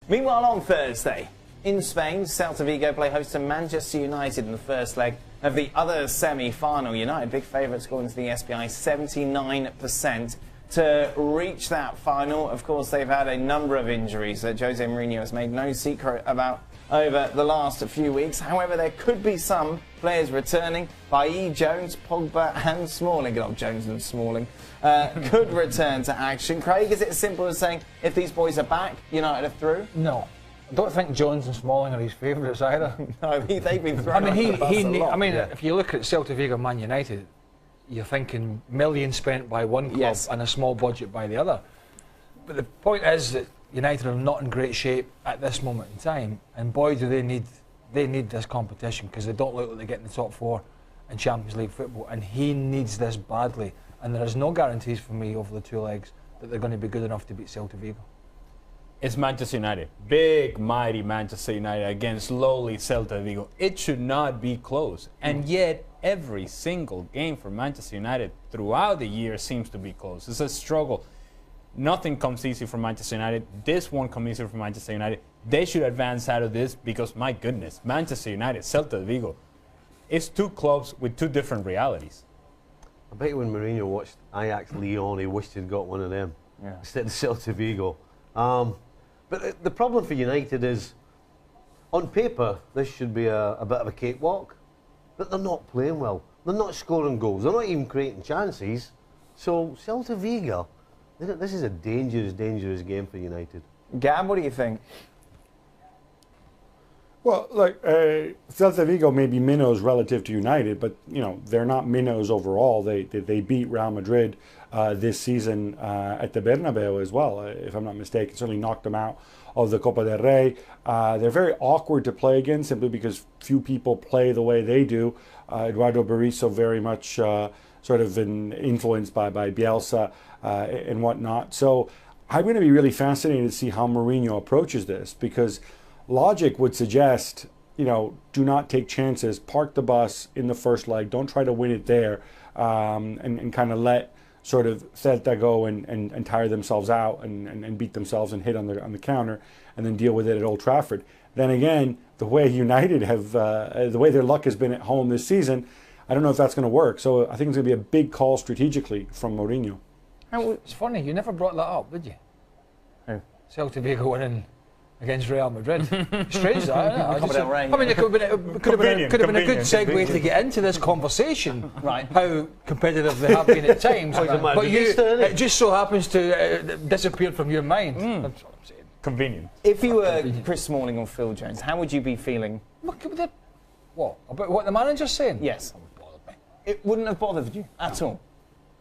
Meanwhile, on Thursday, in Spain, Celta Vigo play host to Manchester United in the first leg of the other semi-final. United, big favourites according to the SPI, 79% to reach that final. Of course, they've had a number of injuries that Jose Mourinho has made no secret about over the last few weeks. However, there could be some players returning. Bailly, Jones, Pogba and Smalling, good old Jones and Smalling, could return to action. Craig, is it as simple as saying if these boys are back, United are through? No. I don't think Jones and Smalling are his favourites either. No, they've been thrown if you look at Celta Vigo, Man United, you're thinking millions spent by one club and a small budget by the other. But the point is that United are not in great shape at this moment in time, and boy do they need this competition, because they don't look like they get in the top four in Champions League football, and he needs this badly, and there is no guarantees for me over the two legs that they're going to be good enough to beat Celta Vigo. It's Manchester United, big mighty Manchester United against lowly Celta Vigo. It should not be close, and yet every single game for Manchester United throughout the year seems to be close. It's a struggle. Nothing comes easy for Manchester United. This won't come easy for Manchester United. They should advance out of this because, my goodness, Manchester United, Celta Vigo, it's two clubs with two different realities. I bet you when Mourinho watched Ajax Lyon, he wished he'd got one of them instead of Celta Vigo. But the problem for United is, on paper, this should be a bit of a cakewalk, but they're not playing well. They're not scoring goals. They're not even creating chances. So Celta Vigo, this is a dangerous, dangerous game for United. Gab, what do you think? Well, look, Celta Vigo may be minnows relative to United, but they're not minnows overall. They beat Real Madrid this season at the Bernabeu as well, if I'm not mistaken. Certainly knocked them out of the Copa del Rey. They're very awkward to play against simply because few people play the way they do. Eduardo Berizzo very much sort of influenced by Bielsa and whatnot. So I'm going to be really fascinated to see how Mourinho approaches this, because logic would suggest, do not take chances, park the bus in the first leg, don't try to win it there, and kind of let sort of Celta go and tire themselves out and beat themselves and hit on the counter, and then deal with it at Old Trafford. Then again, the way United have, the way their luck has been at home this season, I don't know if that's going to work. So I think it's going to be a big call strategically from Mourinho. It's funny, you never brought that up, did you? Who? Celta Vigo winning against Real Madrid. Strange that, isn't it? I mean, it could have been a good segue to get into this conversation, right? How competitive they have been at times, but it just so happens to disappear from your mind. That's what I'm saying. Convenient. If you were Chris Smalling or Phil Jones, how would you be feeling? What? About what the manager's saying? Yes. It wouldn't have bothered you at all.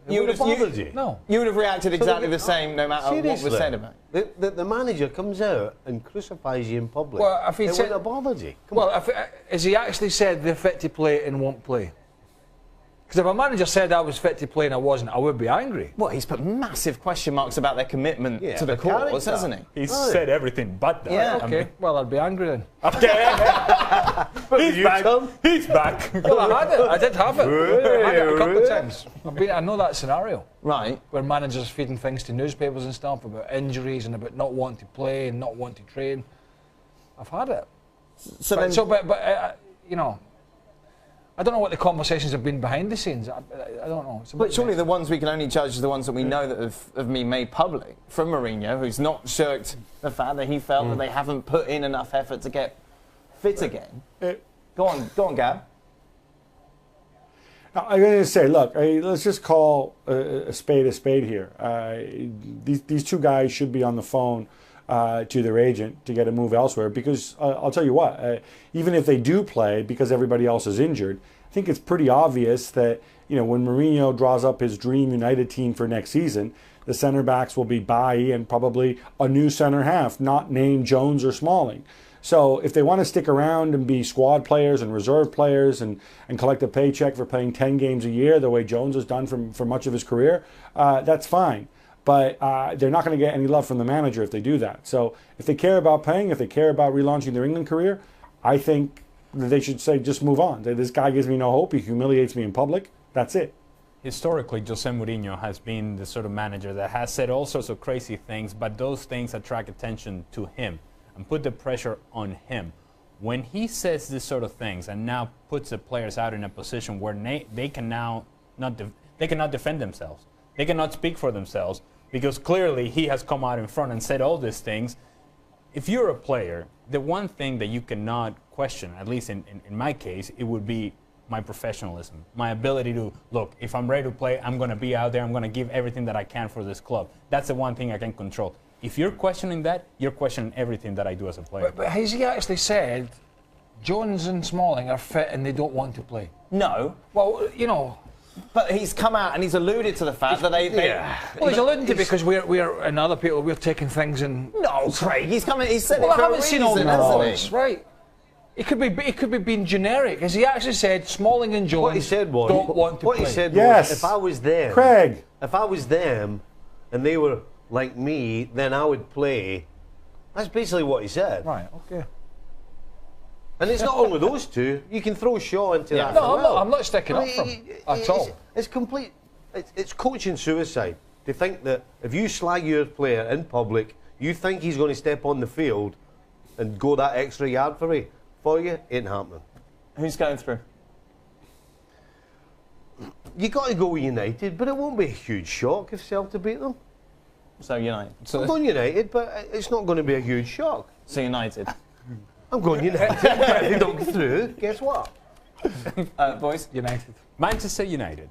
You would have bothered you? No. You would have reacted exactly the same no matter what was said about it. The manager comes out and crucifies you in public. Well, if he it said, wouldn't have bothered you. Has he actually said they're fit to play and won't play? Because if a manager said I was fit to play and I wasn't, I would be angry. Well, he's put massive question marks about their commitment to the cause, hasn't he? He's said everything but that. Yeah. Okay, well, I'd be angry then. Okay. He's back. He's back. Well, I had it. I did have it. I had it a couple of times. I know that scenario. Right. Where managers feeding things to newspapers and stuff about injuries and about not wanting to play and not wanting to train. I've had it. But I don't know what the conversations have been behind the scenes. I don't know. But surely the ones we can only judge are the ones that we know that have been made public from Mourinho, who's not shirked the fact that he felt that they haven't put in enough effort to get fit again. Go on, Gab. I'm going to say, look, let's just call a spade here. These two guys should be on the phone to their agent to get a move elsewhere, because I'll tell you what, even if they do play because everybody else is injured, I think it's pretty obvious that when Mourinho draws up his dream United team for next season, the center backs will be Bailly and probably a new center half, not named Jones or Smalling. So if they want to stick around and be squad players and reserve players and collect a paycheck for playing 10 games a year, the way Jones has done for much of his career, that's fine. But they're not going to get any love from the manager if they do that. So if they care about playing, if they care about relaunching their England career, I think they should say, just move on. This guy gives me no hope. He humiliates me in public. That's it. Historically, Jose Mourinho has been the sort of manager that has said all sorts of crazy things, but those things attract attention to him. and put the pressure on him. When he says this sort of things and now puts the players out in a position where they cannot defend themselves, they cannot speak for themselves, because clearly he has come out in front and said all these things. If you're a player, the one thing that you cannot question, at least in my case, it would be my professionalism, my ability to, look, if I'm ready to play, I'm going to be out there, I'm going to give everything that I can for this club. That's the one thing I can control. If you're questioning that, you're questioning everything that I do as a player. But has he actually said Jones and Smalling are fit and they don't want to play? No. Well, you know. But he's come out and he's alluded to the fact that they well, he's alluding to, because we're and other people, we're taking things in. No, Craig, he's come. He said well, it for I haven't seen all the hasn't notes, right? It could be being generic. Has he actually said Smalling and Jones What he said was, don't want to what play? he said Yes. was, if I was them, Craig. if I was them, and they were like me, then I would play. That's basically what he said. Right. Okay. And it's not only those two. You can throw Shaw into that. No, as well. I'm not sticking up for him at all. It's complete. It's coaching suicide to think that if you slag your player in public, you think he's going to step on the field and go that extra yard for you. Ain't happening. Who's going through? You got to go with United, but it won't be a huge shock if Celta beat them. So United. I'm going United, but it's not going to be a huge shock. So United. I'm going United. If they don't get through, guess what? Boys? United. Manchester United.